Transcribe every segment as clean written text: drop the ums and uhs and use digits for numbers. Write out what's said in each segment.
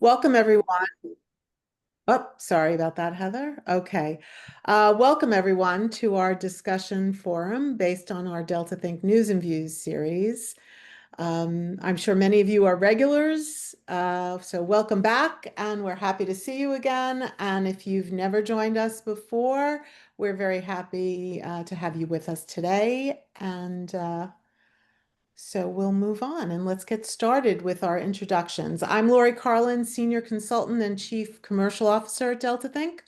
Welcome, everyone. Oh, sorry about that, Heather. Okay. Welcome, everyone, to our discussion forum based on our Delta Think News and Views series. I'm sure many of you are regulars, so welcome back, and we're happy to see you again. And if you've never joined us before, we're very happy to have you with us today. So we'll move on and let's get started with our introductions. I'm Lori Carlin, Senior Consultant and Chief Commercial Officer at Delta Think.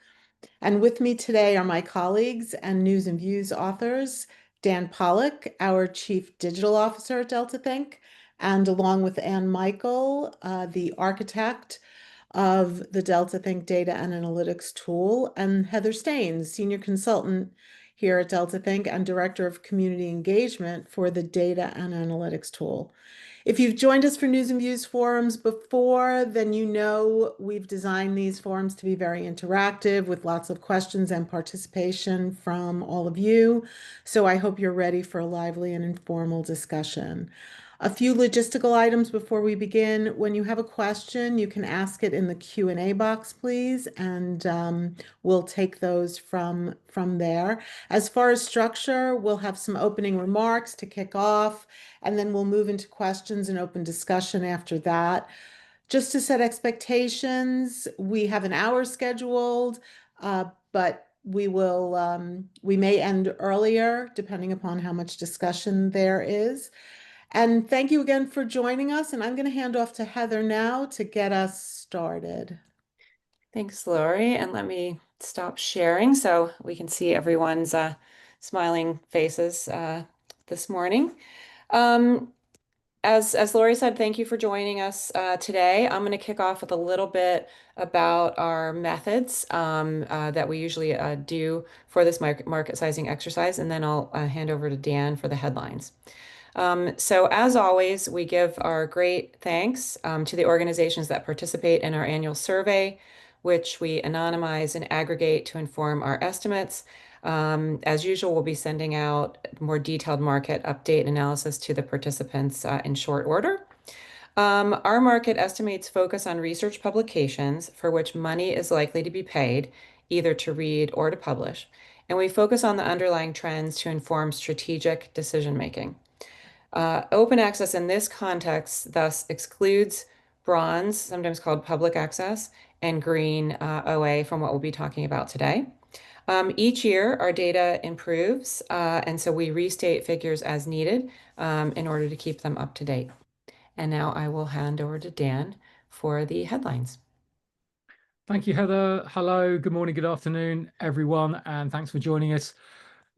And with me today are my colleagues and News and Views authors, Dan Pollock, our Chief Digital Officer at Delta Think, and along with Ann Michael, the architect of the Delta Think data and analytics tool, and Heather Staines, Senior Consultant here at Delta Think and Director of Community Engagement for the data and analytics tool. If you've joined us for News and Views forums before, then you know we've designed these forums to be very interactive with lots of questions and participation from all of you. So I hope you're ready for a lively and informal discussion. A few logistical items before we begin. When you have a question, you can ask it in the Q&A box, please, and we'll take those from there. As far as structure, we'll have some opening remarks to kick off, and then we'll move into questions and open discussion after that. Just to set expectations, we have an hour scheduled, but we may end earlier depending upon how much discussion there is. And thank you again for joining us. And I'm going to hand off to Heather now to get us started. Thanks, Lori. And let me stop sharing so we can see everyone's smiling faces this morning. As Lori said, thank you for joining us today. I'm going to kick off with a little bit about our methods that we usually do for this market sizing exercise, and then I'll hand over to Dan for the headlines. So as always, we give our great thanks to the organizations that participate in our annual survey, which we anonymize and aggregate to inform our estimates. As usual, we'll be sending out more detailed market update analysis to the participants in short order. Our market estimates focus on research publications for which money is likely to be paid, either to read or to publish. And we focus on the underlying trends to inform strategic decision making. Open access in this context thus excludes bronze, sometimes called public access, and green OA from what we'll be talking about today. Each year, our data improves, and so we restate figures as needed in order to keep them up to date. And now I will hand over to Dan for the headlines. Thank you, Heather. Hello, good morning, good afternoon, everyone, and thanks for joining us.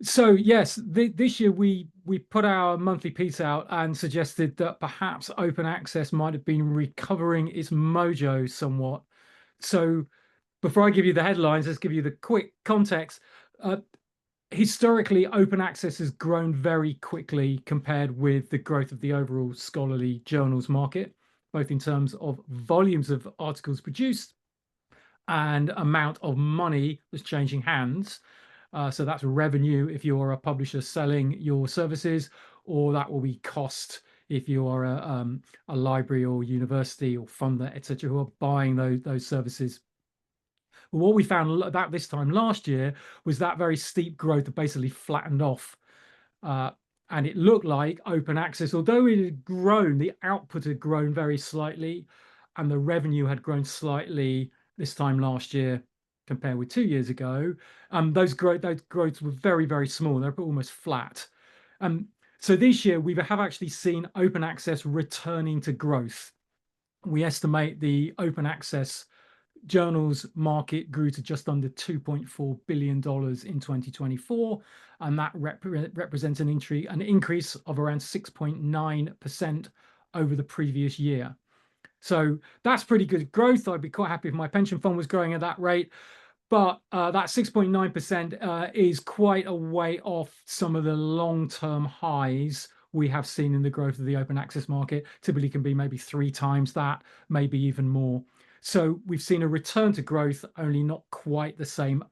So yes, this year we put our monthly piece out and suggested that perhaps open access might have been recovering its mojo somewhat. So before I give you the headlines, let's give you the quick context. Historically, open access has grown very quickly compared with the growth of the overall scholarly journals market, both in terms of volumes of articles produced and amount of money that's changing hands. So that's revenue if you're a publisher selling your services, or that will be cost if you are a library or university or funder, etc., who are buying those services. But what we found about this time last year was that very steep growth had basically flattened off. And it looked like open access, although it had grown, the output had grown very slightly, and the revenue had grown slightly this time last year compared with 2 years ago. Those growths were very, very small. They're almost flat. So this year we have actually seen open access returning to growth. We estimate the open access journals market grew to just under $2.4 billion in 2024, and that represents an increase of around 6.9% over the previous year. So that's pretty good growth. I'd be quite happy if my pension fund was growing at that rate. But that 6.9% is quite a way off some of the long-term highs we have seen in the growth of the open access market. Typically can be maybe 3 times that, maybe even more. So we've seen a return to growth, only not quite the same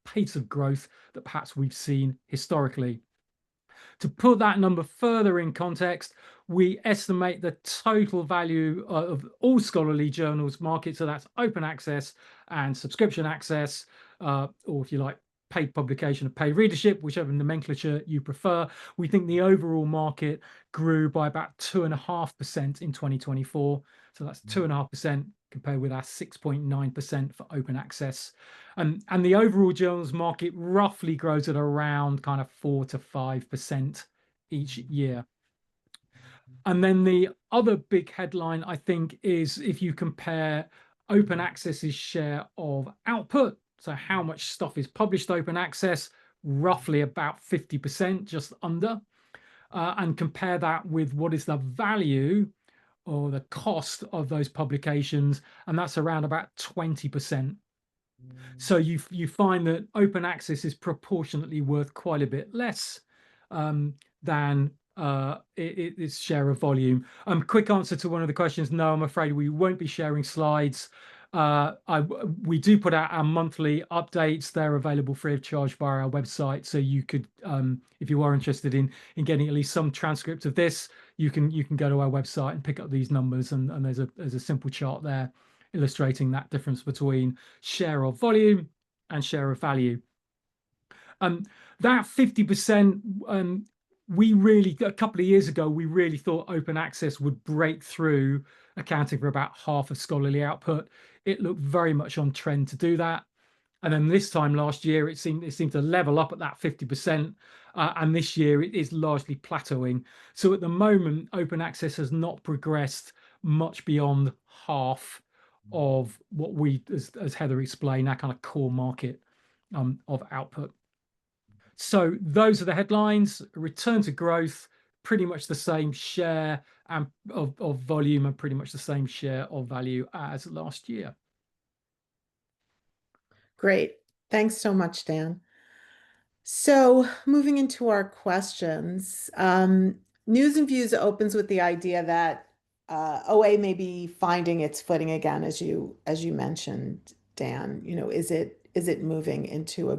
pace of growth that perhaps we've seen historically. To put that number further in context, we estimate the total value of all scholarly journals market, so that's open access and subscription access, or if you like, paid publication or paid readership, whichever nomenclature you prefer. We think the overall market grew by about 2.5% in 2024. So that's 2.5% compared with our 6.9% for open access. And the overall journals market roughly grows at around kind of 4 to 5% each year. And then the other big headline, I think, is if you compare open access's share of output, so how much stuff is published open access, roughly about 50%, just under, and compare that with what is the value or the cost of those publications, and that's around about 20%. So you find that open access is proportionately worth quite a bit less than its share of volume. Quick answer to one of the questions: no, I'm afraid we won't be sharing slides. We do put out our monthly updates. They're available free of charge via our website, so you could, if you are interested in getting at least some transcript of this, you can go to our website and pick up these numbers, and there's a simple chart there illustrating that difference between share of volume and share of value. That 50%, we really, a couple of years ago, we really thought open access would break through, accounting for about half of scholarly output. It looked very much on trend to do that. And then this time last year, it seemed to level up at that 50%. And this year it is largely plateauing. So at the moment, open access has not progressed much beyond half of what we, as Heather explained, our kind of core market of output. So those are the headlines: return to growth, pretty much the same share of volume, and pretty much the same share of value as last year. Great. Thanks so much, Dan. So moving into our questions, News and Views opens with the idea that OA may be finding its footing again, as you mentioned, Dan. Is it moving into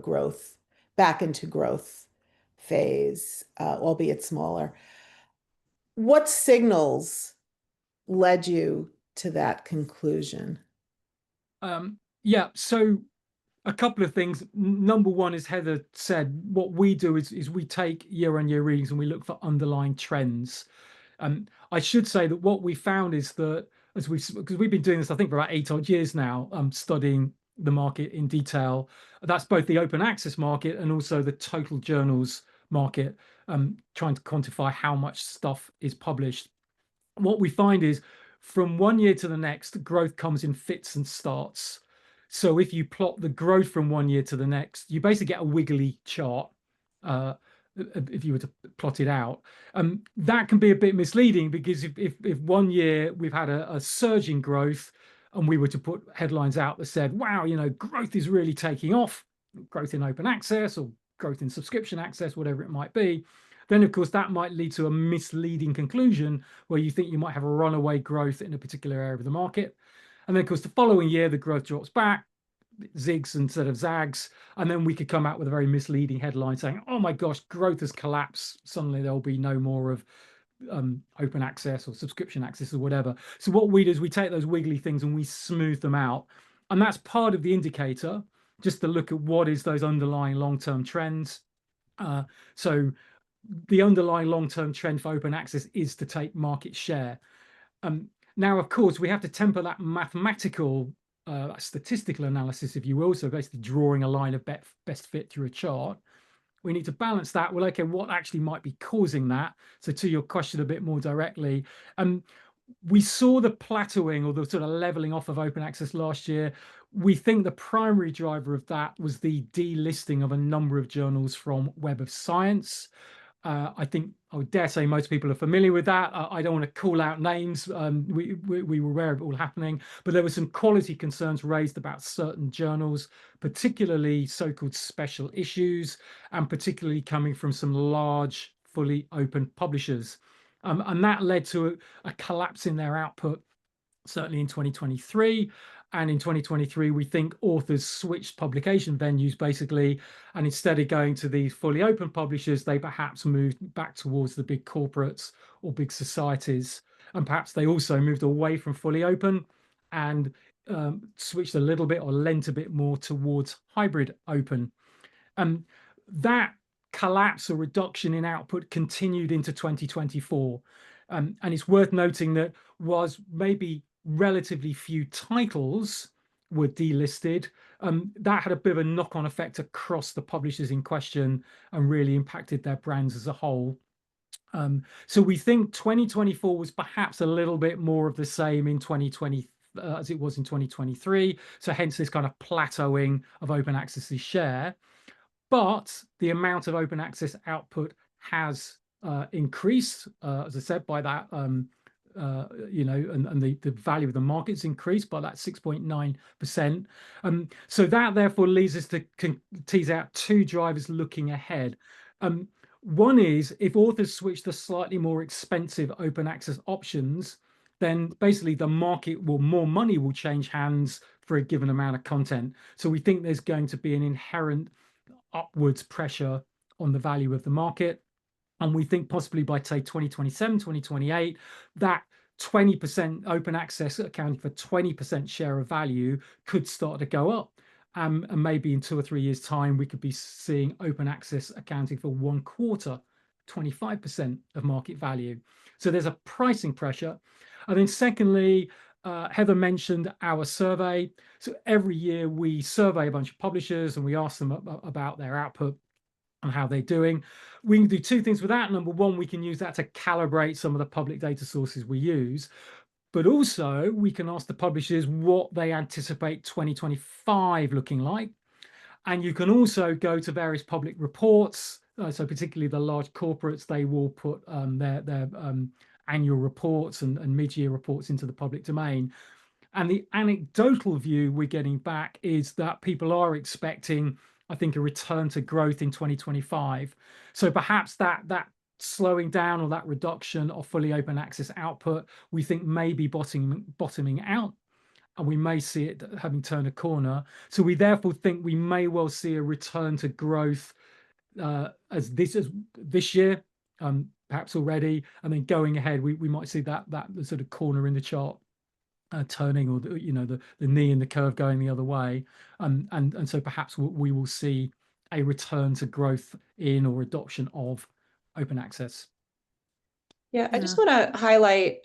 back into growth phase, albeit smaller? What signals led you to that conclusion? Yeah, so a couple of things. Number one, as Heather said, what we do is we take year-on-year readings and we look for underlying trends. I should say that what we found is that, because we've been doing this, I think, for about 8 odd years now, studying the market in detail. That's both the open access market and also the total journals market, trying to quantify how much stuff is published. What we find is from one year to the next, growth comes in fits and starts. So if you plot the growth from one year to the next, you basically get a wiggly chart. If you were to plot it out, that can be a bit misleading, because if one year we've had a surge in growth and we were to put headlines out that said, wow, growth is really taking off, growth in open access or growth in subscription access, whatever it might be, then of course that might lead to a misleading conclusion where you think you might have a runaway growth in a particular area of the market. And then of course the following year the growth drops back, zigs instead of zags, and then we could come out with a very misleading headline saying, oh my gosh, growth has collapsed, suddenly there'll be no more of open access or subscription access or whatever. So what we do is we take those wiggly things and we smooth them out, and that's part of the indicator, just to look at what is those underlying long-term trends. So the underlying long-term trend for open access is to take market share. Now, of course, we have to temper that mathematical, statistical analysis, if you will, so basically drawing a line of best fit through a chart. We need to balance that. Well, okay, what actually might be causing that? So to your question a bit more directly, we saw the plateauing or the sort of leveling off of open access last year. We think the primary driver of that was the delisting of a number of journals from Web of Science. I think I would dare say most people are familiar with that. I don't want to call out names. We were aware of it all happening, but there were some quality concerns raised about certain journals, particularly so-called special issues, and particularly coming from some large, fully open publishers. And that led to a collapse in their output, certainly in 2023. And in 2023, we think authors switched publication venues basically, and instead of going to these fully open publishers, they perhaps moved back towards the big corporates or big societies. And perhaps they also moved away from fully open and switched a little bit or lent a bit more towards hybrid open. That collapse or reduction in output continued into 2024. And it's worth noting that was maybe relatively few titles were delisted, that had a bit of a knock-on effect across the publishers in question and really impacted their brands as a whole. So we think 2024 was perhaps a little bit more of the same in 2020 as it was in 2023. So hence this kind of plateauing of open access's share. But the amount of open access output has increased, as I said, by that, and the value of the market's increased by that 6.9%. So that therefore leads us to tease out two drivers looking ahead. One is if authors switch to slightly more expensive open access options, then basically the market more money will change hands for a given amount of content. So we think there's going to be an inherent upwards pressure on the value of the market. And we think possibly by, say, 2027, 2028, that 20% open access accounting for 20% share of value could start to go up. And maybe in 2 or 3 years' time, we could be seeing open access accounting for 1/4, 25% of market value. So there's a pricing pressure. And then secondly, Heather mentioned our survey. So every year we survey a bunch of publishers and we ask them about their output and how they're doing. We can do two things with that. Number one, we can use that to calibrate some of the public data sources we use. But also we can ask the publishers what they anticipate 2025 looking like. And you can also go to various public reports. So particularly the large corporates, they will put their annual reports and mid-year reports into the public domain. And the anecdotal view we're getting back is that people are expecting, I think, a return to growth in 2025. So perhaps that slowing down or that reduction of fully open access output, we think may be bottoming out, and we may see it having turned a corner. So we therefore think we may well see a return to growth as this year, perhaps already, and then going ahead, we might see that sort of corner in the chart turning, or the knee in the curve going the other way, and so perhaps we will see a return to growth in or adoption of open access. Yeah, I just want to highlight,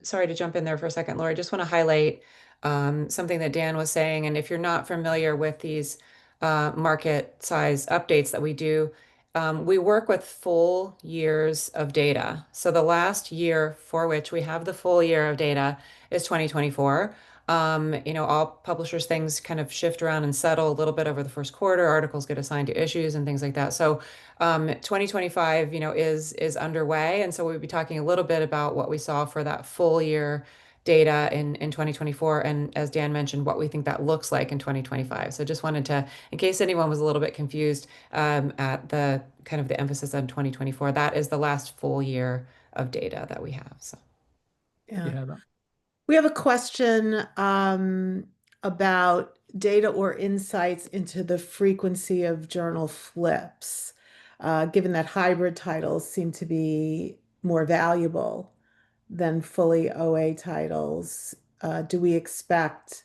sorry to jump in there for a second, Laura, I just want to highlight something that Dan was saying. And if you're not familiar with these market size updates that we do, we work with full years of data. So the last year for which we have the full year of data is 2024. All publishers' things kind of shift around and settle a little bit over the first quarter. Articles get assigned to issues and things like that. So 2025, is underway. And so we'll be talking a little bit about what we saw for that full year data in 2024. And as Dan mentioned, what we think that looks like in 2025. So just wanted to, in case anyone was a little bit confused at the kind of the emphasis on 2024, that is the last full year of data that we have. So yeah. We have a question about data or insights into the frequency of journal flips, given that hybrid titles seem to be more valuable than fully OA titles. Do we expect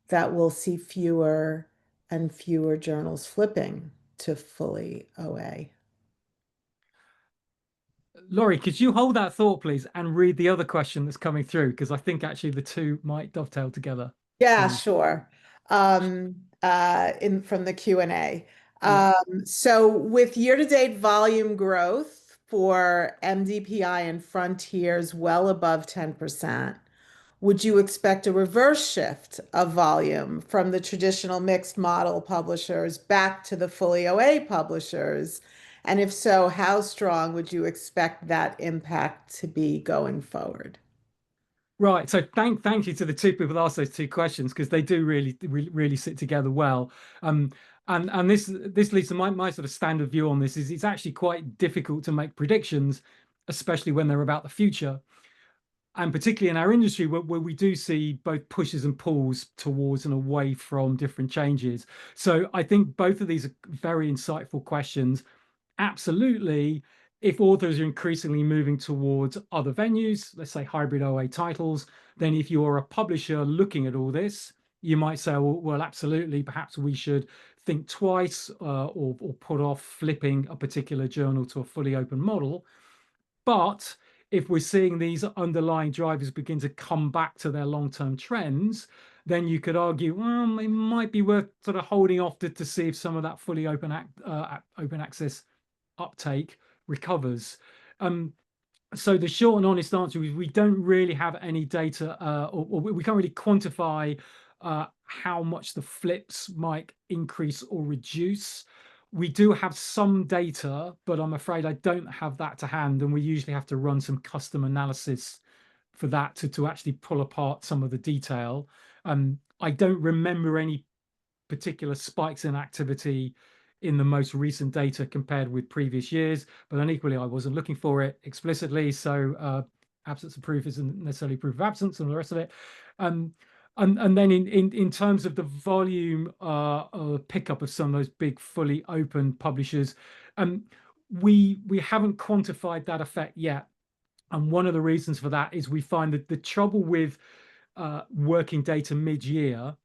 that we'll see fewer and fewer journals flipping to fully OA? Laurie, could you hold that thought, please, and read the other question that's coming through? Because I think actually the two might dovetail together. Yeah, sure. From the Q&A. So with year-to-date volume growth for MDPI and Frontiers well above 10%, would you expect a reverse shift of volume from the traditional mixed model publishers back to the fully OA publishers? And if so, how strong would you expect that impact to be going forward? Right. So thank you to the two people that asked those two questions, because they do really sit together well. And this leads to my sort of standard view on this is it's actually quite difficult to make predictions, especially when they're about the future. and particularly in our industry where we do see both pushes and pulls towards and away from different changes. So I think both of these are very insightful questions. Absolutely, if authors are increasingly moving towards other venues, let's say hybrid OA titles, then if you're a publisher looking at all this, you might say, well, absolutely, perhaps we should think twice, or put off flipping a particular journal to a fully open model. But if we're seeing these underlying drivers begin to come back to their long-term trends, then you could argue, well, it might be worth sort of holding off to see if some of that fully open access uptake recovers. So the short and honest answer is we don't really have any data, or we can't really quantify how much the flips might increase or reduce. We do have some data, but I'm afraid I don't have that to hand, and we usually have to run some custom analysis for that to actually pull apart some of the detail. I don't remember any particular spikes in activity in the most recent data compared with previous years, but then equally I wasn't looking for it explicitly, so absence of proof isn't necessarily proof of absence and the rest of it. And then in terms of the volume pickup of some of those big fully open publishers, we haven't quantified that effect yet. And one of the reasons for that is we find that the trouble with working data mid-year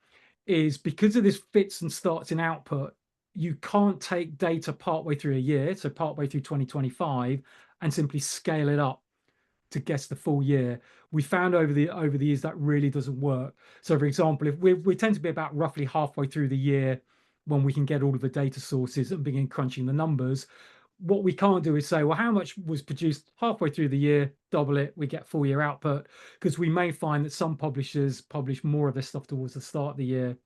is because of this fits and starts in output, you can't take data partway through a year, so partway through 2025, and simply scale it up to guess the full year. We found over the years that really doesn't work. So for example, if we tend to be about roughly halfway through the year when we can get all of the data sources and begin crunching the numbers. What we can't do is say, well, how much was produced halfway through the year, double it, we get full year output, because we may find that some publishers publish more of their stuff towards the start of the year,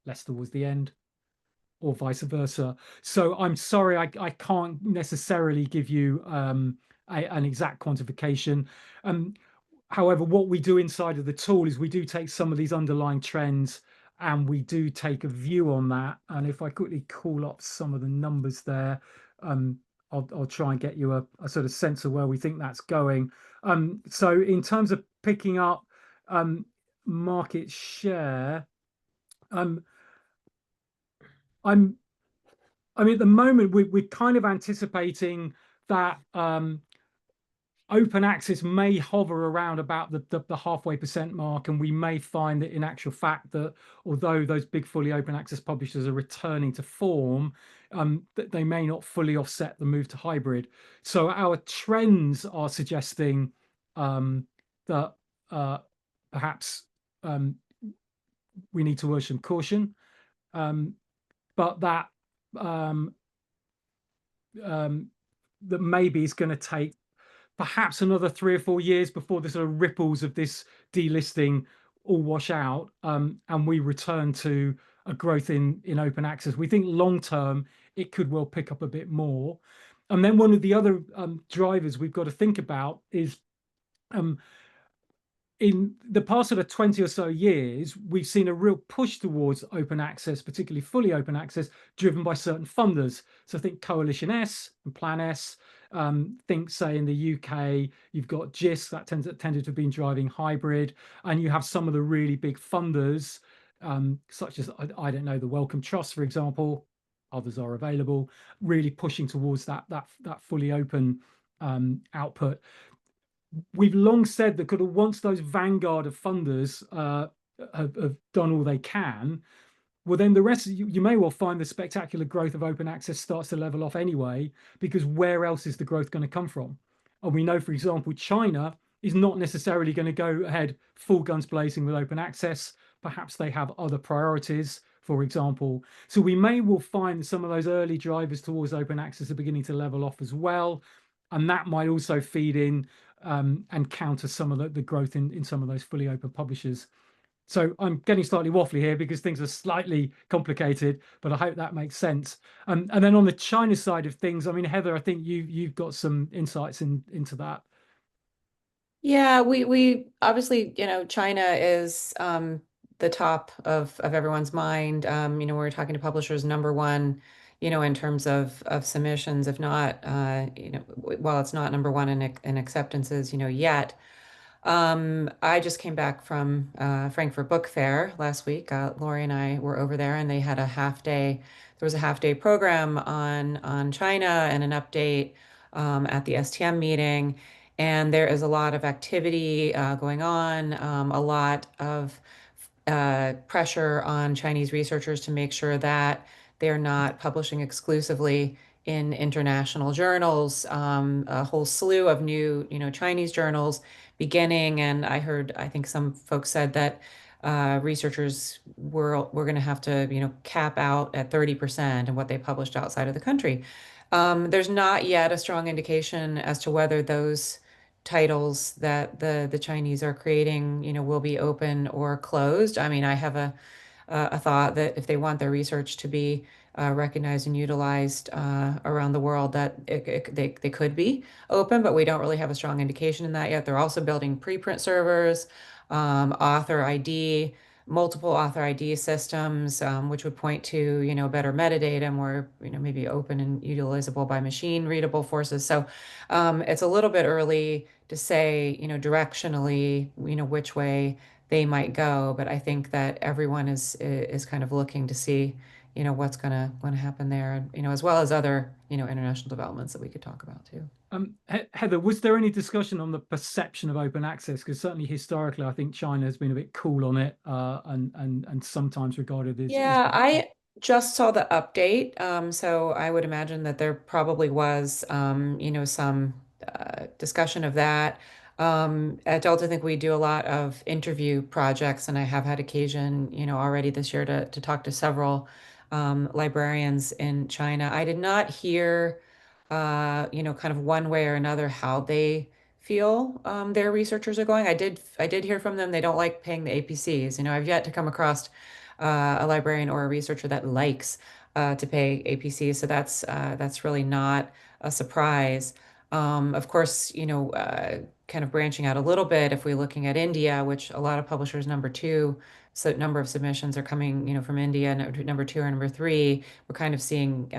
less towards the end, or vice versa. So I'm sorry, I can't necessarily give you an exact quantification. However, what we do inside of the tool is we do take some of these underlying trends and we do take a view on that. And if I quickly call up some of the numbers there, I'll try and get you a sort of sense of where we think that's going. So in terms of picking up market share, I mean, at the moment, we're kind of anticipating that open access may hover around about the halfway percent mark, and we may find that in actual fact that although those big fully open access publishers are returning to form, that they may not fully offset the move to hybrid. So our trends are suggesting that perhaps we need to urge some caution. But that that maybe is going to take perhaps another 3 or 4 years before the sort of ripples of this delisting all wash out, and we return to a growth in open access. We think long term it could well pick up a bit more. And then one of the other drivers we've got to think about is in the past sort of 20 or so years, we've seen a real push towards open access, particularly fully open access, driven by certain funders. So think Coalition S and Plan S. Think, say, in the UK, you've got GIST that tended to have been driving hybrid, and you have some of the really big funders, such as, I don't know, the Wellcome Trust, for example. Others are available, really pushing towards that fully open output. We've long said that once those vanguard of funders have done all they can, well, then the rest, you may well find the spectacular growth of open access starts to level off anyway, because where else is the growth going to come from? And we know, for example, China is not necessarily going to go ahead full guns blazing with open access. Perhaps they have other priorities, for example. So we may well find some of those early drivers towards open access are beginning to level off as well. And that might also feed in and counter some of the growth in some of those fully open publishers. So I'm getting slightly waffly here because things are slightly complicated, but I hope that makes sense. And then on the China side of things, I mean, Heather, I think you've got some insights into that. Yeah, we obviously, China is the top of everyone's mind. We're talking to publishers number one, in terms of submissions, if not, while it's not number one in acceptances, yet. I just came back from Frankfurt Book Fair last week. Lori and I were over there, and they had a half day. There was a half day program on China and an update at the STM meeting. And there is a lot of activity going on, a lot of pressure on Chinese researchers to make sure that they're not publishing exclusively in international journals. A whole slew of new, Chinese journals beginning, and I think some folks said that researchers were going to have to, cap out at 30% in what they published outside of the country. There's not yet a strong indication as to whether those titles that the Chinese are creating, will be open or closed. I mean, I have a thought that if they want their research to be recognized and utilized around the world, that they could be open, but we don't really have a strong indication in that yet. They're also building preprint servers, author ID, multiple author ID systems, which would point to, better metadata, more, maybe open and utilizable by machine readable forces. So it's a little bit early to say, directionally, which way they might go, but I think that everyone is kind of looking to see, what's gonna happen there, and as well as other, international developments that we could talk about too. Heather, was there any discussion on the perception of open access? Because certainly historically, I think China has been a bit cool on it, and sometimes regarded as Yeah, I just saw the update, so I would imagine that there probably was, some discussion of that. At Delta Think we do a lot of interview projects, and I have had occasion, already this year to talk to several librarians in China. I did not hear, kind of one way or another how they feel their researchers are going. I did hear from them they don't like paying the APCs. I've yet to come across a librarian or a researcher that likes to pay APCs, so that's really not a surprise. Of course, kind of branching out a little bit, if we're looking at India, which a lot of publishers number two, so number of submissions are coming, from India, number two or number three. We're kind of seeing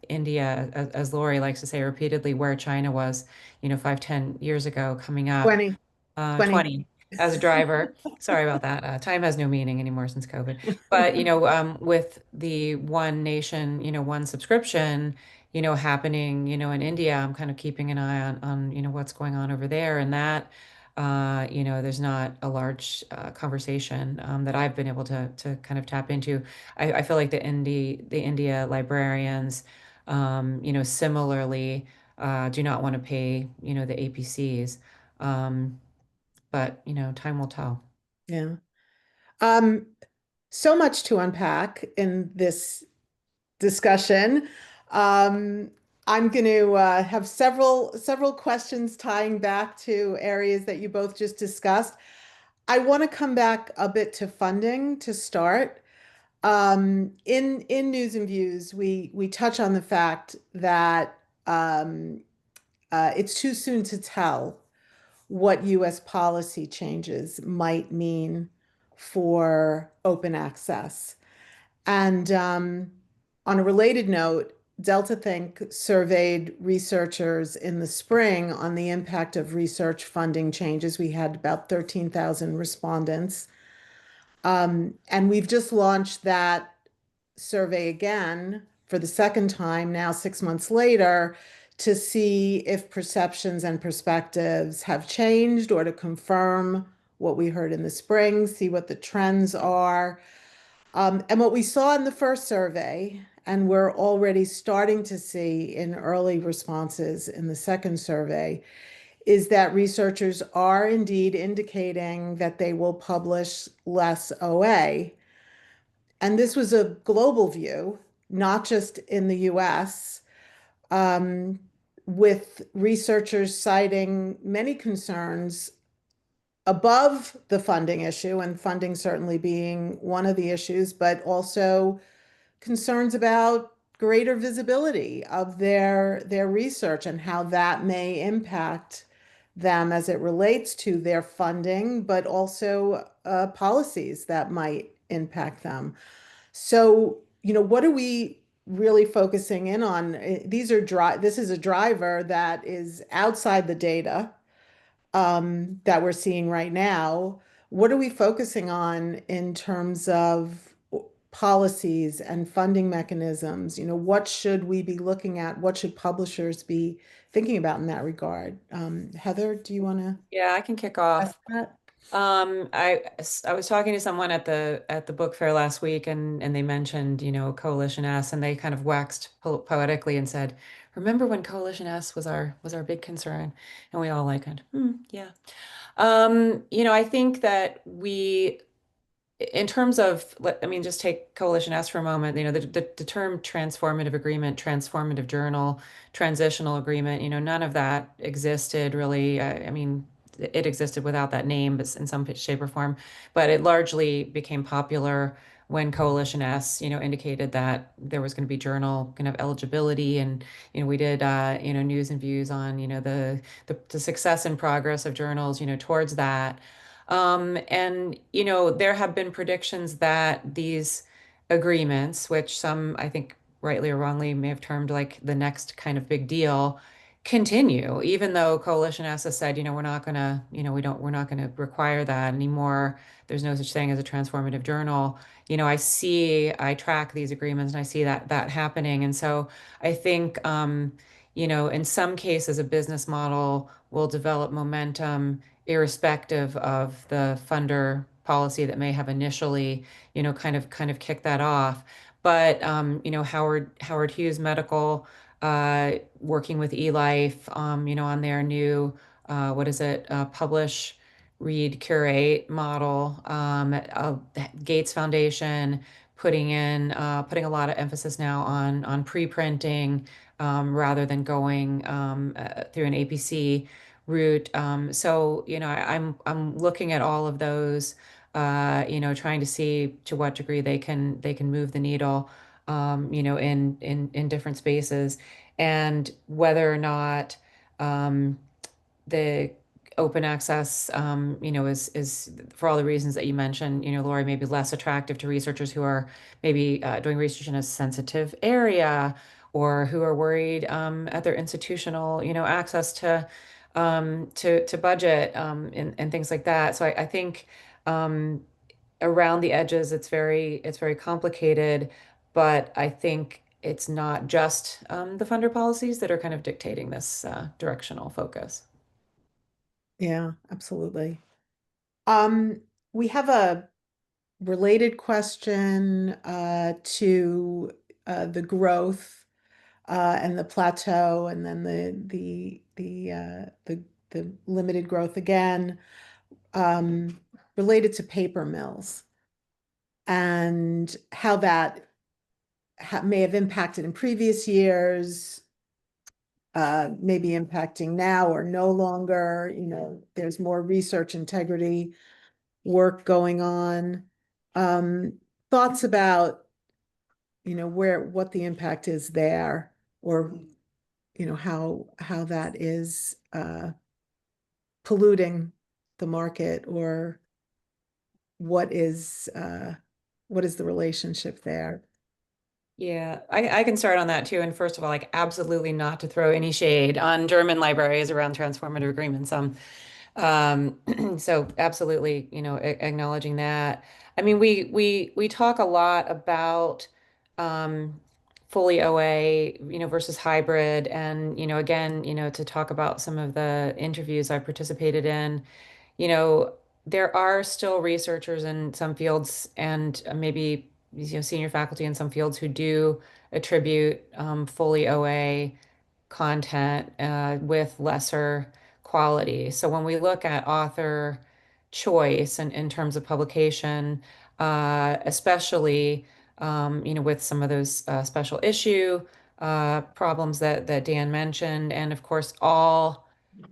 India, as Lori likes to say repeatedly, where China was, 5, 10 years ago, coming up 20, 20. 20 as a driver. Sorry about that. Time has no meaning anymore since COVID. But, with the one nation, one subscription, happening, in India, I'm kind of keeping an eye on, what's going on over there. And that, there's not a large conversation that I've been able to kind of tap into. I feel like the India librarians, similarly, do not want to pay, the APCs. But time will tell. Yeah. Um, so much to unpack in this discussion. Um, I'm going to have several questions tying back to areas that you both just discussed. I want to come back a bit to funding to start. In News and Views, we touch on the fact that it's too soon to tell what U.S. policy changes might mean for open access. And on a related note, Delta Think surveyed researchers in the spring on the impact of research funding changes. We had about 13,000 respondents. And we've just launched that survey again for the second time now, 6 months later, to see if perceptions and perspectives have changed or to confirm what we heard in the spring, see what the trends are. And what we saw in the first survey, and we're already starting to see in early responses in the second survey, is that researchers are indeed indicating that they will publish less OA. And this was a global view, not just in the US, with researchers citing many concerns above the funding issue, and funding certainly being one of the issues, but also concerns about greater visibility of their research and how that may impact them as it relates to their funding, but also policies that might impact them. So, what are we really focusing in on? This is a driver that is outside the data. that we're seeing right now, what are we focusing on in terms of policies and funding mechanisms? What should we be looking at? What should publishers be thinking about in that regard? Heather, do you want to Yeah, I can kick ask off. that? I was talking to someone at the book fair last week, and they mentioned, Coalition S, and they kind of waxed poetically and said, "Remember when Coalition S was our big concern?" And we all like it. Yeah. I think that in terms of, just take Coalition S for a moment. The term transformative agreement, transformative journal, transitional agreement, none of that existed really. It existed without that name, but in some shape or form. But it largely became popular when Coalition S, indicated that there was going to be journal kind of eligibility, and we did news and views on the success and progress of journals towards that. And there have been predictions that these agreements, which some I think rightly or wrongly may have termed like the next kind of big deal, continue, even though Coalition S has said, we're not gonna, we're not gonna require that anymore. There's no such thing as a transformative journal. I track these agreements and I see that happening. And so I think in some cases a business model will develop momentum irrespective of the funder policy that may have initially, kind of kicked that off. But Howard Hughes Medical, working with eLife, on their new, what is it, publish, read, curate model. Gates Foundation putting a lot of emphasis now on pre-printing, rather than going through an APC route. So, I'm looking at all of those, trying to see to what degree they can move the needle, in different spaces, and whether or not the open access, is for all the reasons that you mentioned, Lori, maybe less attractive to researchers who are maybe doing research in a sensitive area, or who are worried at their institutional, access to budget, and things like that. So I think around the edges, it's very complicated, but I think it's not just the funder policies that are kind of dictating this directional focus. Yeah, absolutely. Um, we have a related question to the growth and the plateau, and then the limited growth again, related to paper mills and how that may have impacted in previous years, maybe impacting now or no longer. There's more research integrity work going on. Thoughts about, what the impact is there, or, how that is polluting the market, or what is the relationship there? Yeah, I can start on that too. And first of all, like, absolutely not to throw any shade on German libraries around transformative agreements. So absolutely, acknowledging that. I mean, we talk a lot about fully OA, versus hybrid, and again, to talk about some of the interviews I've participated in. you know, there are still researchers in some fields, and maybe senior faculty in some fields, who do attribute fully OA content with lesser quality. So when we look at author choice and in terms of publication, especially with some of those special issue problems that Dan mentioned, and of course all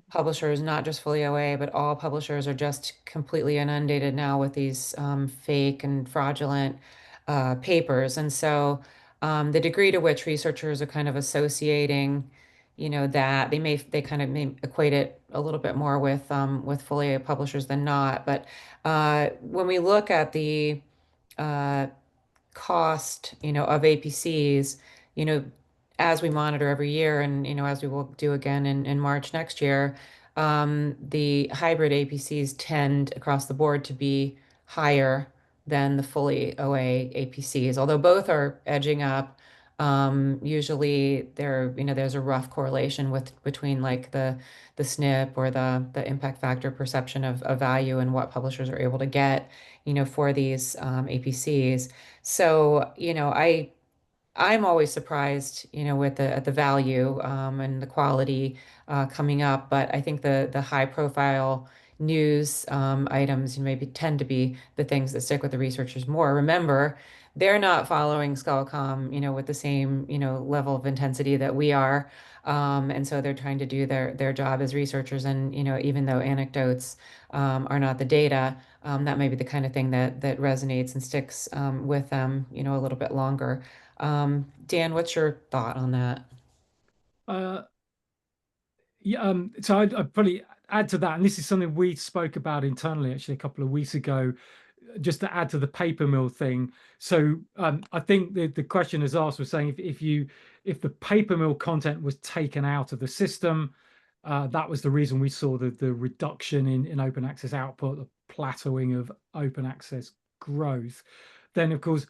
publishers, not just fully OA, but all publishers are just completely inundated now with these fake and fraudulent papers. And so the degree to which researchers are kind of associating, that they kind of may equate it a little bit more with fully OA publishers than not. But when we look at the uh, cost, of APCs, you know, as we monitor every year, and as we will do again in March next year, the hybrid APCs tend across the board to be higher than the fully OA APCs, although both are edging up. Usually there's a rough correlation between like the SNP or the impact factor perception of value and what publishers are able to get, for these APCs. So, I'm always surprised, with the value and the quality coming up, but I think the high profile news items maybe tend to be the things that stick with the researchers more. Remember, they're not following Scholarcom, with the same, level of intensity that we are. And so they're trying to do their job as researchers. And, even though anecdotes are not the data, that may be the kind of thing that resonates and sticks with them, a little bit longer. Dan, what's your thought on that? Uh, yeah, so I'd probably add to that, and this is something we spoke about internally actually a couple of weeks ago, just to add to the paper mill thing. So I think the question is asked was saying if the paper mill content was taken out of the system, that was the reason we saw the reduction in open access output, the plateauing of open access growth. Then of course,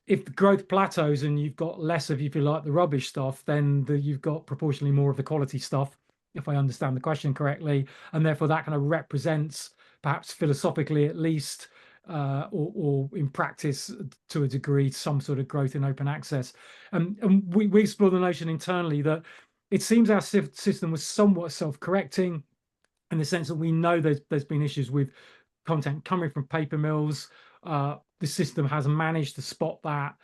if the growth plateaus and you've got less of, if you like, the rubbish stuff, then you've got proportionally more of the quality stuff, if I understand the question correctly, and therefore that kind of represents, perhaps philosophically at least, or in practice to a degree, some sort of growth in open access. And we explored the notion internally that it seems our system was somewhat self-correcting in the sense that we know there's been issues with content coming from paper mills. The system has managed to spot that,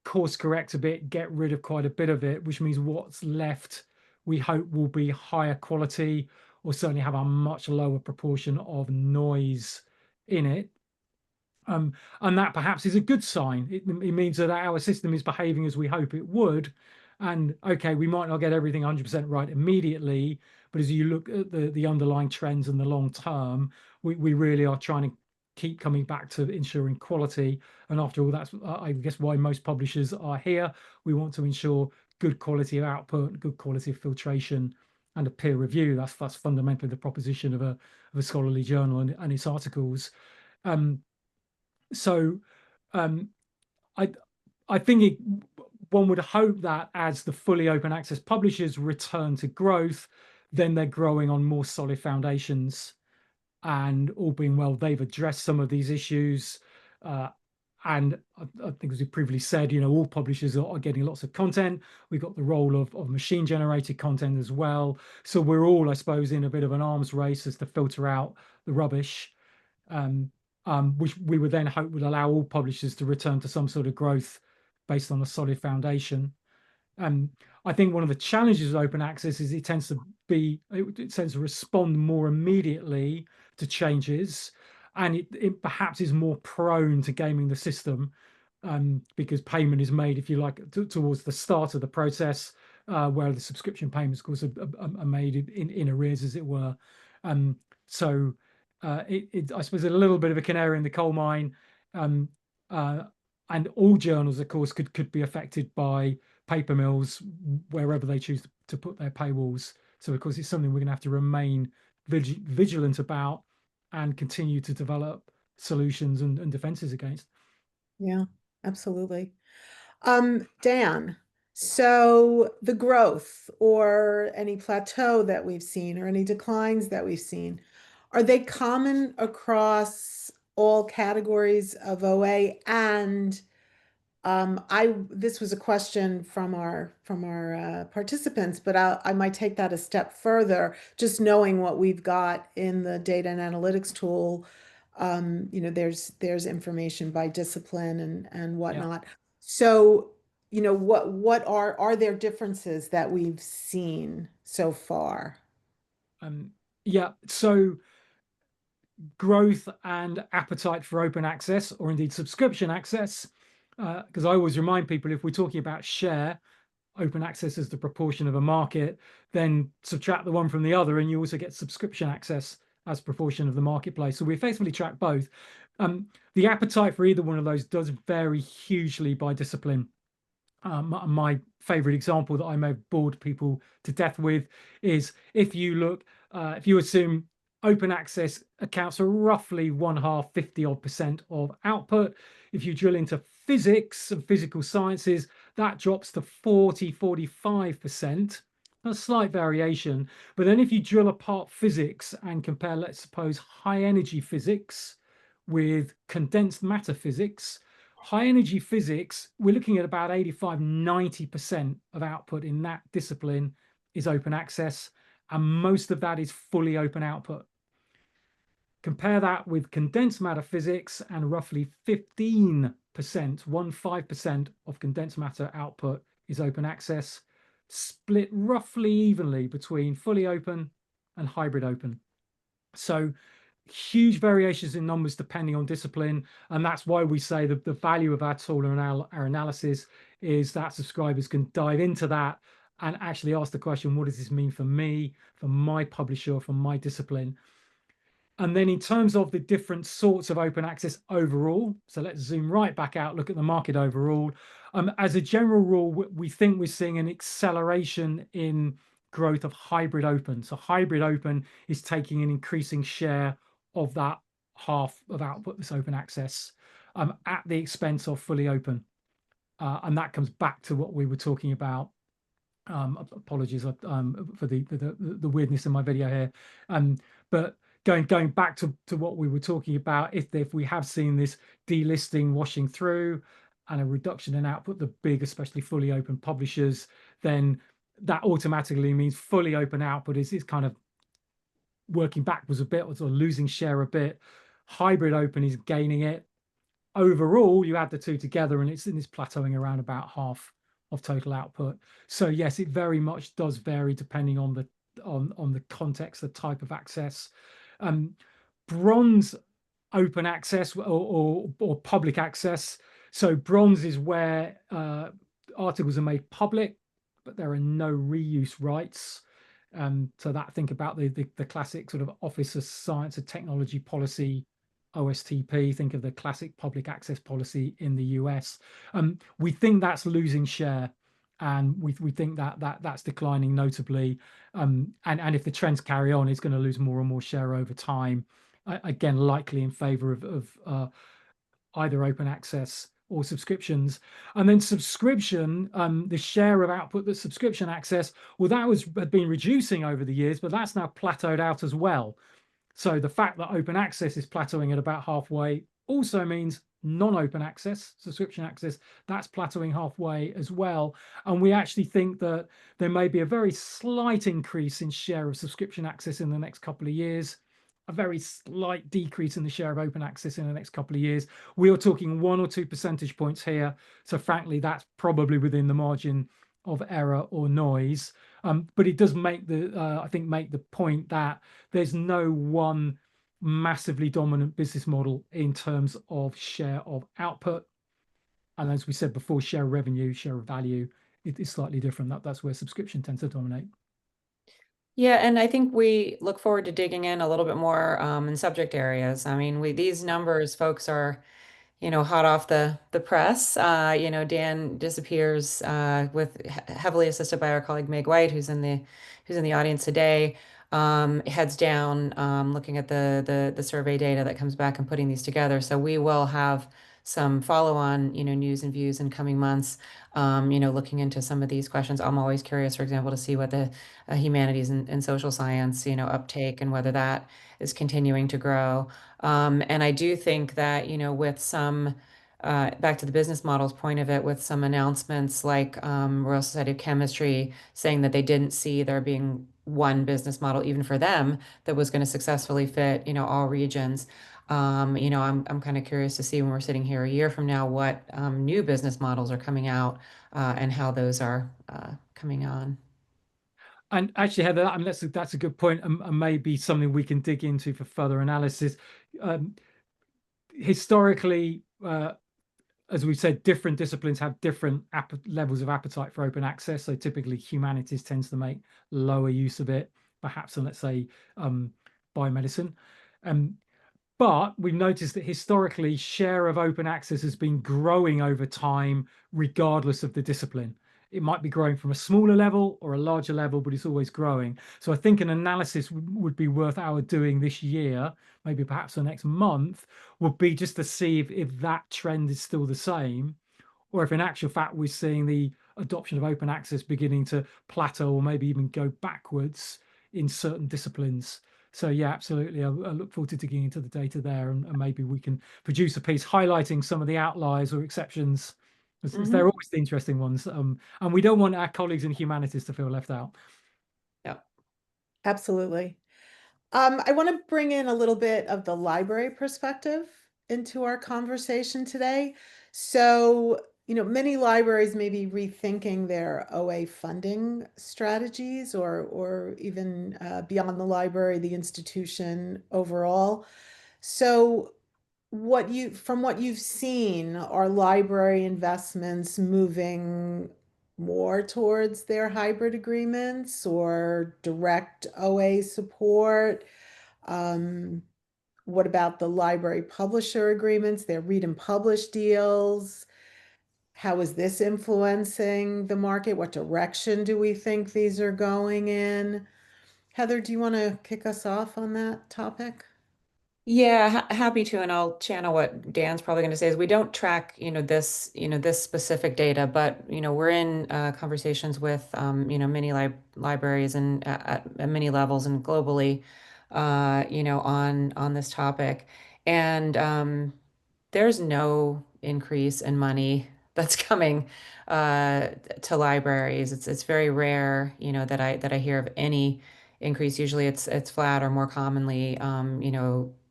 course correct a bit, get rid of quite a bit of it, which means what's left, we hope, will be higher quality, or certainly have a much lower proportion of noise in it. And that perhaps is a good sign. It means that our system is behaving as we hope it would. And okay, we might not get everything 100% right immediately, but as you look at the underlying trends in the long term, we really are trying to keep coming back to ensuring quality. And after all, that's I guess why most publishers are here. We want to ensure good quality of output, good quality of filtration, and a peer review. That's fundamentally the proposition of a scholarly journal and its articles. So I think one would hope that as the fully open access publishers return to growth, then they're growing on more solid foundations, and all being well, they've addressed some of these issues. And I think, as we previously said, all publishers are getting lots of content. We've got the role of machine generated content as well. So we're all, I suppose, in a bit of an arms race as to filter out the rubbish. Which we would then hope would allow all publishers to return to some sort of growth based on a solid foundation. I think one of the challenges of open access is it tends to respond more immediately to changes, and it perhaps is more prone to gaming the system, because payment is made, if you like, towards the start of the process, where the subscription payments, of course, are made in arrears, as it were. So I suppose a little bit of a canary in the coal mine, and all journals, of course, could be affected by paper mills wherever they choose to put their paywalls. So, of course, it's something we're going to have to remain vigilant about and continue to develop solutions and defenses against. Yeah, absolutely. Dan, so the growth or any plateau that we've seen or any declines that we've seen, are they common across all categories of OA? And this was a question from our participants, but I might take that a step further, just knowing what we've got in the data and analytics tool. There's information by discipline and whatnot. So, what are there differences that we've seen so far? Yeah, so growth and appetite for open access, or indeed subscription access, because I always remind people, if we're talking about share, open access as the proportion of a market, then subtract the one from the other and you also get subscription access as proportion of the marketplace. So we effectively track both. The appetite for either one of those does vary hugely by discipline. My favorite example that I may have bored people to death with is, if you look If you assume open access accounts for roughly 1/2, 50% of output, if you drill into physics and physical sciences, that drops to 40, 45%. A slight variation. But then if you drill apart physics and compare, let's suppose, high energy physics with condensed matter physics, high energy physics, we're looking at about 85, 90% of output in that discipline is open access, and most of that is fully open output. Compare that with condensed matter physics, and roughly 15%, 15% of condensed matter output is open access, split roughly evenly between fully open and hybrid open. So huge variations in numbers depending on discipline, and that's why we say that the value of our tool and our analysis is that subscribers can dive into that and actually ask the question, what does this mean for me, for my publisher, for my discipline? And then in terms of the different sorts of open access overall, so let's zoom right back out, look at the market overall. As a general rule, we think we're seeing an acceleration in growth of hybrid open. So hybrid open is taking an increasing share of that half of output that's open access at the expense of fully open. And that comes back to what we were talking about. Apologies for the weirdness in my video here. But going back to what we were talking about, if we have seen this delisting washing through and a reduction in output, the big, especially fully open publishers, then that automatically means fully open output is kind of working backwards a bit, or losing share a bit. Hybrid open is gaining it. Overall, you add the two together and it's plateauing around about half of total output. So yes, it very much does vary depending on the context, the type of access. Bronze open access or public access. So bronze is where articles are made public, but there are no reuse rights. So that, think about the classic sort of Office of Science and Technology Policy, OSTP, think of the classic public access policy in the US. We think that's losing share, and we think that's declining notably. And if the trends carry on, it's going to lose more and more share over time. Again, likely in favor of either open access or subscriptions. And then subscription, the share of output that's subscription access, well, that had been reducing over the years, but that's now plateaued out as well. So the fact that open access is plateauing at about halfway also means non-open access, subscription access, that's plateauing halfway as well. And we actually think that there may be a very slight increase in share of subscription access in the next couple of years, a very slight decrease in the share of open access in the next couple of years. We are talking 1 or 2 percentage points here. So frankly, that's probably within the margin of error or noise. But it does make I think make the point that there's no one massively dominant business model in terms of share of output. And as we said before, share of revenue, share of value, it is slightly different. That's where subscription tends to dominate. Yeah, and I think we look forward to digging in a little bit more in subject areas. I mean, these numbers, folks, are hot off the press. Dan disappears with heavily assisted by our colleague Meg White, who's in the audience today. Heads down, looking at the survey data that comes back and putting these together. So we will have some follow-on, news and views in coming months. Looking into some of these questions. I'm always curious, for example, to see what the humanities and social science, uptake, and whether that is continuing to grow. And I do think that, with some, back to the business models point of it, with some announcements like Royal Society of Chemistry saying that they didn't see there being one business model, even for them, that was going to successfully fit, all regions. I'm kind of curious to see when we're sitting here a year from now what new business models are coming out and how those are coming on. And actually, Heather, I mean, that's a good point, and maybe something we can dig into for further analysis. Historically, as we've said, different disciplines have different levels of appetite for open access. So typically, humanities tends to make lower use of it, perhaps than, let's say, biomedicine. But we've noticed that historically, share of open access has been growing over time, regardless of the discipline. it might be growing from a smaller level or a larger level, but it's always growing. So I think an analysis would be worth our doing this year, maybe perhaps the next month, would be just to see if that trend is still the same, or if in actual fact we're seeing the adoption of open access beginning to plateau or maybe even go backwards in certain disciplines. So yeah, absolutely. I look forward to digging into the data there, and maybe we can produce a piece highlighting some of the outliers or exceptions, as they're always the interesting ones. And we don't want our colleagues in humanities to feel left out. Yeah. Absolutely. I want to bring in a little bit of the library perspective into our conversation today. So, many libraries may be rethinking their OA funding strategies, or even beyond the library, the institution overall. So, from what you've seen, are library investments moving more towards their hybrid agreements or direct OA support? Um, what about the library publisher agreements, their read and publish deals? How is this influencing the market? What direction do we think these are going in? Heather, do you want to kick us off on that topic? Yeah, happy to, and I'll channel what Dan's probably going to say is we don't track, this specific data, but we're in conversations with many libraries and at many levels and globally, on this topic, and there's no increase in money that's coming to libraries. It's very rare, that I hear of any increase. Usually it's flat or more commonly,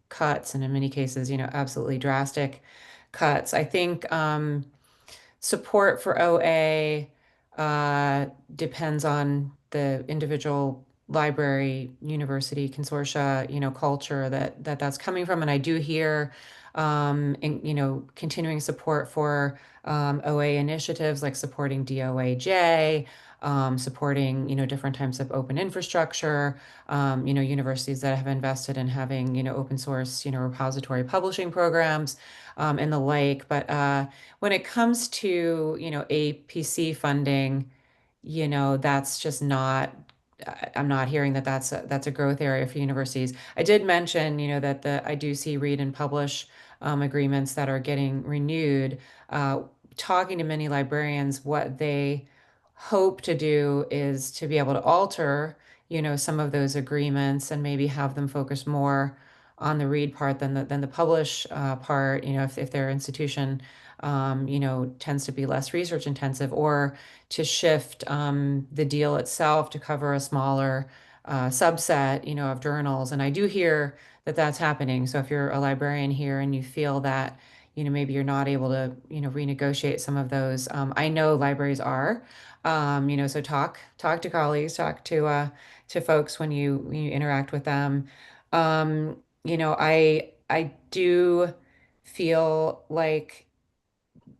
cuts, and in many cases, absolutely drastic cuts. I think support for OA depends on the individual library, university, consortia, culture that's coming from. And I do hear, continuing support for OA initiatives like supporting DOAJ, supporting, different types of open infrastructure, universities that have invested in having, open source, repository publishing programs, and the like. But when it comes to, APC funding, that's just not, I'm not hearing that that's a growth area for universities. I did mention, that I do see read and publish agreements that are getting renewed. Talking to many librarians, what they hope to do is to be able to alter, some of those agreements and maybe have them focus more on the read part than the publish part, if their institution, tends to be less research intensive, or to shift the deal itself to cover a smaller subset, of journals. And I do hear that that's happening. So if you're a librarian here and you feel that, maybe you're not able to, renegotiate some of those, I know libraries are, so talk to colleagues, talk to folks when you interact with them. I do feel like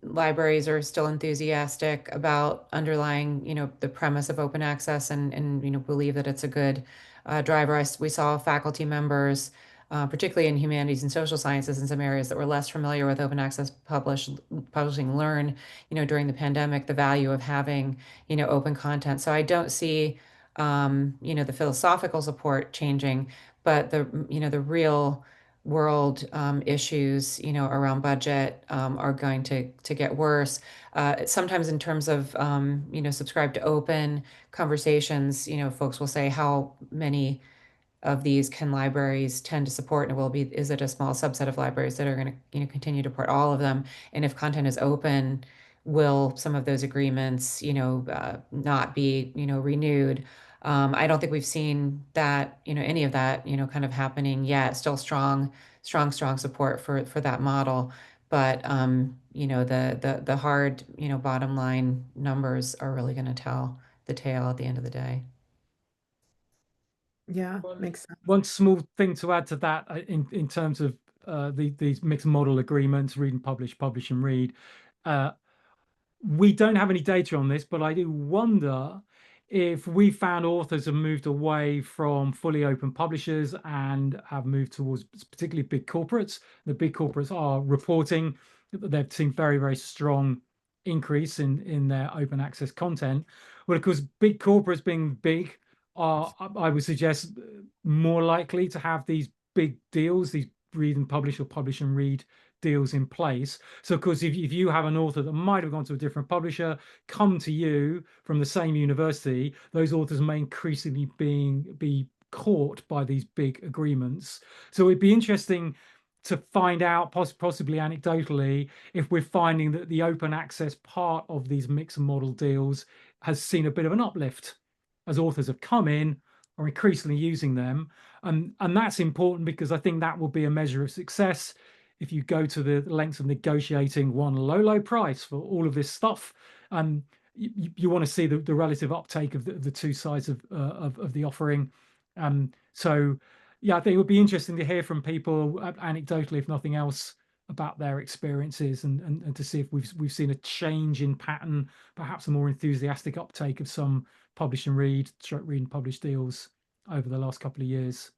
libraries are still enthusiastic about underlying, the premise of open access, and believe that it's a good driver. We saw faculty members, particularly in humanities and social sciences, in some areas that were less familiar with open access publishing, learn, during the pandemic, the value of having, open content. So I don't see, the philosophical support changing, but the real world issues, around budget, are going to get worse. Sometimes in terms of, subscribe to open conversations, folks will say, how many of these can libraries tend to support, and is it a small subset of libraries that are going to, continue to support all of them? And if content is open, will some of those agreements, not be, renewed? I don't think we've seen that, any of that, kind of happening yet. Still strong support for that model. But the hard, bottom line numbers are really going to tell the tale at the end of the day. Yeah, makes sense. One small thing to add to that, in terms of these mixed model agreements, read and publish and read. We don't have any data on this, but I do wonder if we found authors have moved away from fully open publishers and have moved towards particularly big corporates. The big corporates are reporting that they've seen very, very strong increase in their open access content. Well, of course, big corporates being big are, I would suggest, more likely to have these big deals, these read and publish or publish and read deals in place. So of course, if you have an author that might have gone to a different publisher, come to you from the same university, those authors may increasingly be caught by these big agreements. So it'd be interesting to find out, possibly anecdotally, if we're finding that the open access part of these mix and model deals has seen a bit of an uplift as authors have come in or increasingly using them. And that's important because I think that will be a measure of success. If you go to the lengths of negotiating one low price for all of this stuff, you want to see the relative uptake of the two sides of the offering. So yeah, I think it would be interesting to hear from people anecdotally, if nothing else, about their experiences and to see if we've seen a change in pattern, perhaps a more enthusiastic uptake of some publish and read and publish deals over the last couple of years.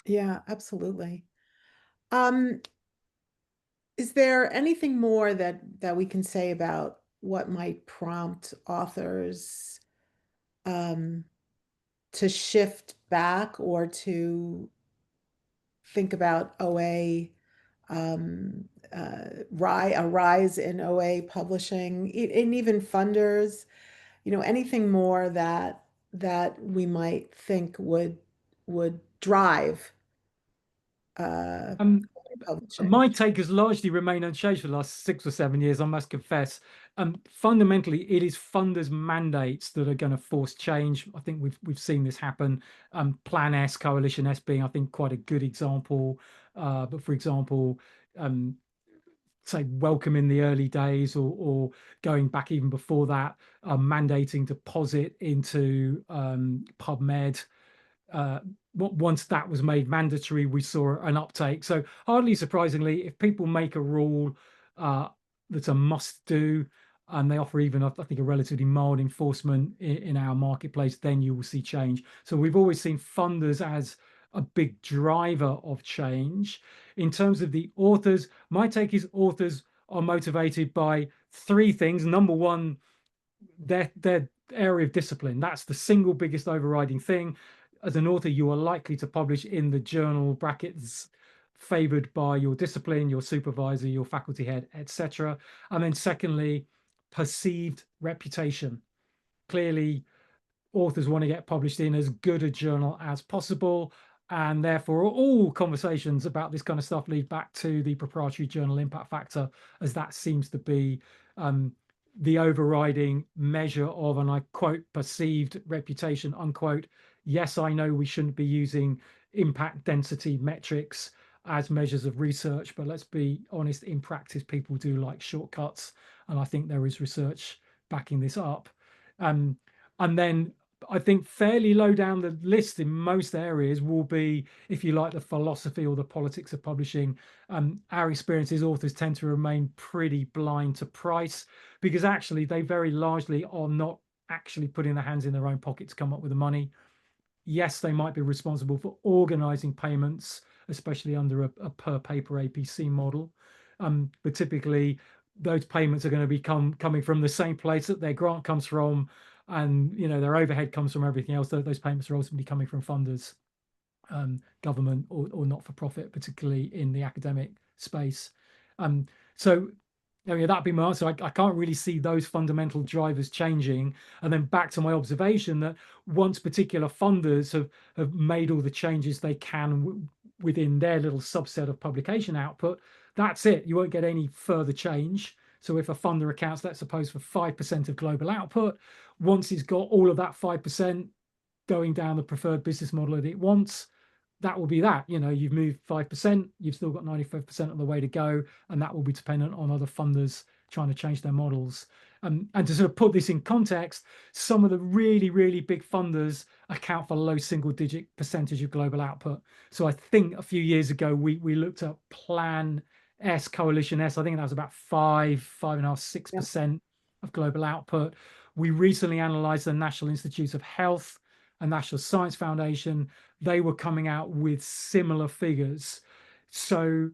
Yeah, absolutely. Is there anything more that we can say about what might prompt authors to shift back or to think about OA, a rise in OA publishing, and even funders, anything more that we might think would drive publishing? My take has largely remained unchanged for the last 6 or 7 years, I must confess. Fundamentally, it is funders' mandates that are going to force change. I think we've seen this happen. Plan S, Coalition S being, I think, quite a good example. But for example, say Wellcome in the early days, or going back even before that, mandating deposit into PubMed. Once that was made mandatory, we saw an uptake. So hardly surprisingly, if people make a rule that's a must do, and they offer even, I think, a relatively mild enforcement in our marketplace, then you will see change. So we've always seen funders as a big driver of change. In terms of the authors, my take is authors are motivated by 3 things. Number one, their area of discipline. That's the single biggest overriding thing. As an author, you are likely to publish in the journal brackets favored by your discipline, your supervisor, your faculty head, etc. And then secondly, perceived reputation. Clearly, authors want to get published in as good a journal as possible, and therefore all conversations about this kind of stuff lead back to the proprietary journal impact factor, as that seems to be the overriding measure of, and I quote, perceived reputation, unquote. Yes, I know we shouldn't be using impact density metrics as measures of research, but let's be honest, in practice, people do like shortcuts. And I think there is research backing this up. And then I think fairly low down the list in most areas will be, if you like, the philosophy or the politics of publishing. Our experience is authors tend to remain pretty blind to price, because actually they very largely are not actually putting their hands in their own pocket to come up with the money. Yes, they might be responsible for organizing payments, especially under a per paper APC model. But typically those payments are going to be coming from the same place that their grant comes from, and their overhead comes from everything else. Those payments are ultimately coming from funders, government or not for profit, particularly in the academic space. So that'd be my answer. I can't really see those fundamental drivers changing. And then back to my observation that once particular funders have made all the changes they can within their little subset of publication output, that's it. You won't get any further change. So if a funder accounts, let's suppose, for 5% of global output, once it's got all of that 5% going down the preferred business model that it wants, that will be that. You've moved 5%, you've still got 95% of the way to go, and that will be dependent on other funders trying to change their models. And to sort of put this in context, some of the really, really big funders account for low single-digit percentage of global output. So I think a few years ago, we looked at Plan S, Coalition S. I think that was about 5.5, 6% of global output. We recently analysed the National Institutes of Health and National Science Foundation. They were coming out with similar figures. So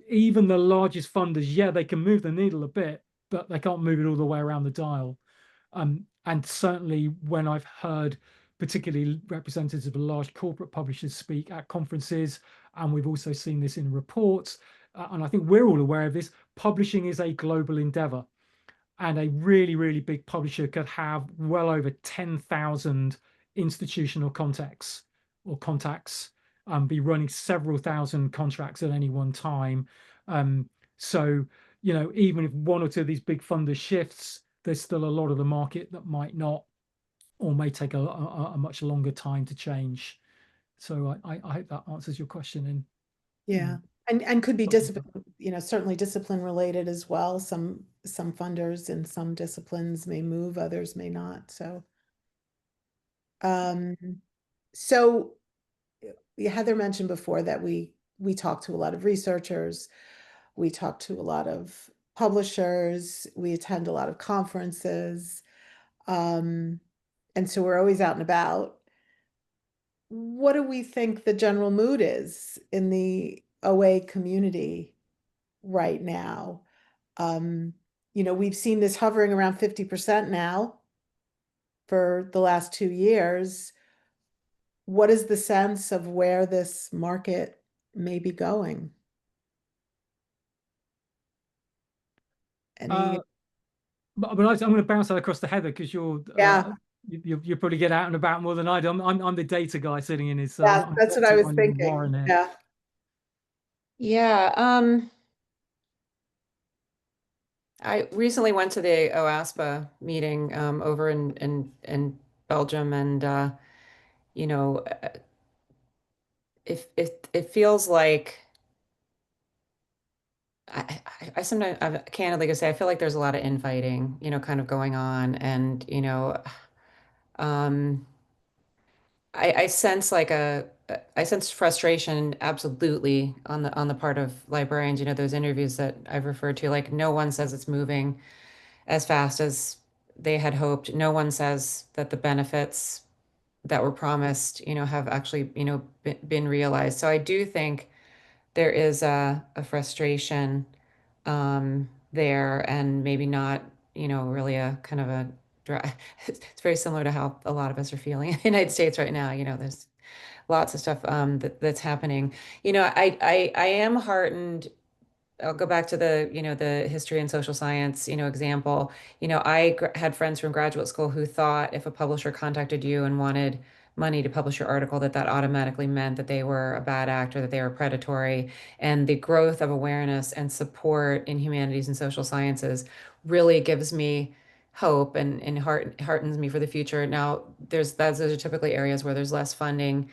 even the largest funders, yeah, they can move the needle a bit, but they can't move it all the way around the dial. And certainly when I've heard particularly representatives of large corporate publishers speak at conferences, and we've also seen this in reports, and I think we're all aware of this, publishing is a global endeavor. And a really, really big publisher could have well over 10,000 institutional contacts, be running several thousand contracts at any one time. So, even if one or two of these big funders shifts, there's still a lot of the market that might not, or may take a much longer time to change. So I hope that answers your question. And Yeah. And could be Okay. discipline, certainly discipline related as well. Some funders in some disciplines may move, others may not. So, so Heather mentioned before that we talk to a lot of researchers, we talk to a lot of publishers, we attend a lot of conferences, and so we're always out and about. What do we think the general mood is in the OA community right now? We've seen this hovering around 50% now for the last 2 years. What is the sense of where this market may be going? Any, but I'm going to bounce that across to Heather because yeah, you probably get out and about more than I do. I'm the data guy sitting in his. yeah, that's what I was I'm thinking. Warren here. Yeah. Yeah. I recently went to the OASPA meeting over in Belgium, and it feels like I sometimes I candidly could say I feel like there's a lot of infighting, kind of going on, and um, I sense I sense frustration absolutely on the part of librarians. Those interviews that I've referred to, like no one says it's moving as fast as they had hoped. No one says that the benefits that were promised, have actually, been realized. So I do think there is a frustration there, and maybe not, really a kind of a dry. It's very similar to how a lot of us are feeling in the United States right now. There's lots of stuff that's happening. I am heartened. I'll go back to the history and social science, example. I had friends from graduate school who thought if a publisher contacted you and wanted money to publish your article, that automatically meant that they were a bad actor, that they were predatory. And the growth of awareness and support in humanities and social sciences really gives me hope and heartens me for the future. Now, those are typically areas where there's less funding,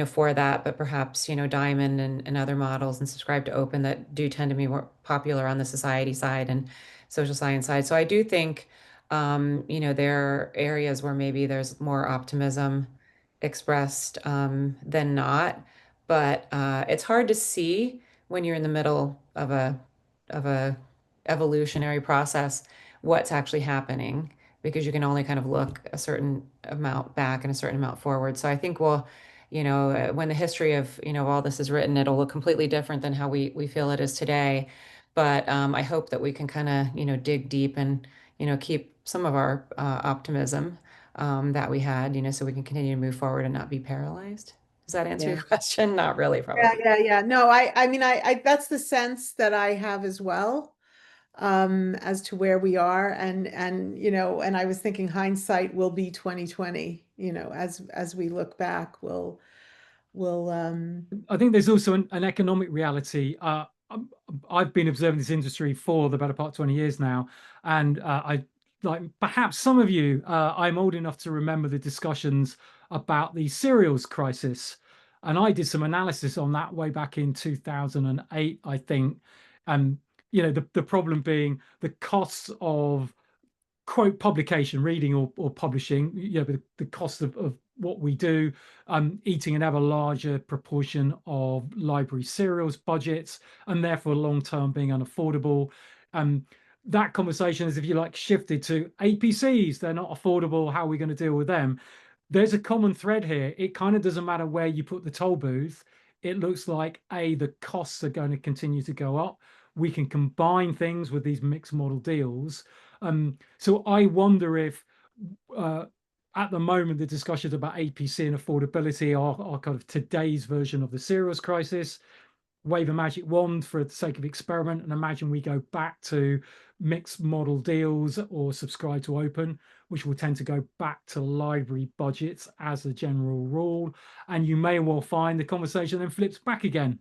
for that, but perhaps, Diamond and other models and Subscribe to Open that do tend to be more popular on the society side and social science side. So I do think, there are areas where maybe there's more optimism expressed than not, but it's hard to see when you're in the middle of a evolutionary process what's actually happening, because you can only kind of look a certain amount back and a certain amount forward. So I think when the history of all this is written, it'll look completely different than how we feel it is today. But I hope that we can kind of dig deep and keep some of our optimism that we had, so we can continue to move forward and not be paralyzed. Does that answer Yeah. your question? Not really, Yeah, probably. yeah. No, I mean, that's the sense that I have as well, as to where we are. And I was thinking hindsight will be 2020, as we look back, we'll, I think there's also an economic reality. I've been observing this industry for the better part of 20 years now, and I like perhaps some of you. I'm old enough to remember the discussions about the cereals crisis, and I did some analysis on that way back in 2008, I think. And the problem being the costs of quote publication, reading or publishing, the cost of what we do, eating an ever larger proportion of library cereals budgets, and therefore long term being unaffordable. That conversation is, if you like, shifted to APCs. They're not affordable. How are we going to deal with them? There's a common thread here. It kind of doesn't matter where you put the toll booth. it looks like the costs are going to continue to go up. We can combine things with these mixed model deals. So I wonder if at the moment the discussions about APC and affordability are kind of today's version of the cereals crisis. Wave a magic wand for the sake of experiment and imagine we go back to mixed model deals or subscribe to open, which will tend to go back to library budgets as a general rule. And you may well find the conversation then flips back again.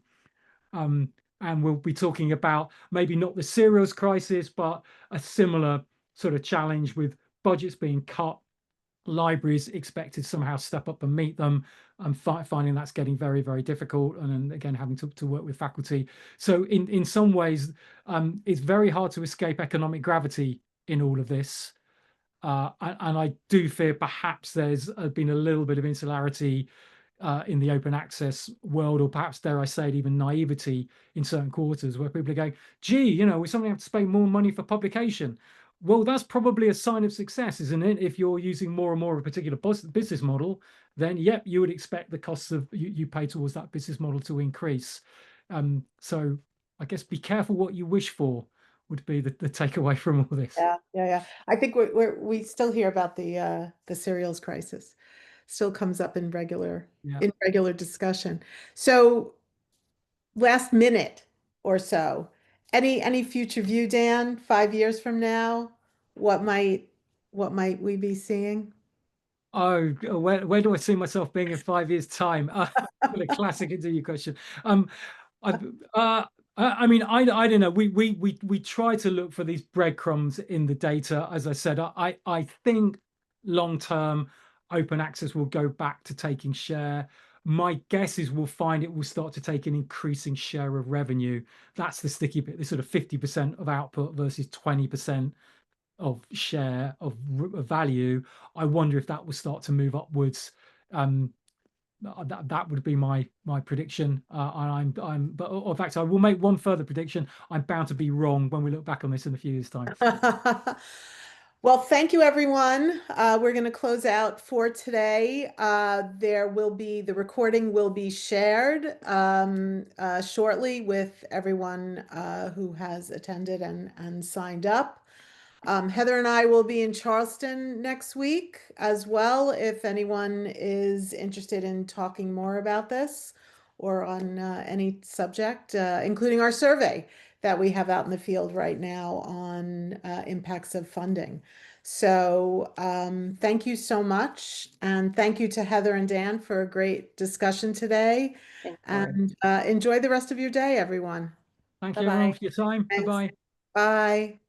And we'll be talking about maybe not the cereals crisis, but a similar sort of challenge with budgets being cut, libraries expected to somehow step up and meet them. I'm finding that's getting very, very difficult, and then again having to work with faculty. So in some ways, it's very hard to escape economic gravity in all of this. And I do fear perhaps there's been a little bit of insularity in the open access world, or perhaps, dare I say it, even naivety in certain quarters where people are going, gee, you know, we suddenly have to spend more money for publication. Well, that's probably a sign of success, isn't it? If you're using more and more of a particular business model, then yep, you would expect the costs of you pay towards that business model to increase. So I guess be careful what you wish for would be the takeaway from all this. Yeah. I think we still hear about the cereals crisis. Still comes up in regular discussion. So last minute or so, any future view, Dan, 5 years from now, what might we be seeing? Oh, where do I see myself being in 5 years' time? A classic interview question. I mean, I don't know. We try to look for these breadcrumbs in the data. As I said, I think long term, open access will go back to taking share. My guess is we'll find it will start to take an increasing share of revenue. That's the sticky bit. This sort of 50% of output versus 20% of share of value. I wonder if that will start to move upwards. That would be my prediction. And but in fact, I will make one further prediction. I'm bound to be wrong when we look back on this in a few years' time. Well, thank you, everyone. We're going to close out for today. The recording will be shared shortly with everyone who has attended and signed up. Heather and I will be in Charleston next week as well, if anyone is interested in talking more about this or on any subject, including our survey that we have out in the field right now on impacts of funding. So thank you so much. And thank you to Heather and Dan for a great discussion today. And enjoy the rest of your day, everyone. Thank you, everyone, Bye-bye. for your time. Thanks. Bye-bye. Bye.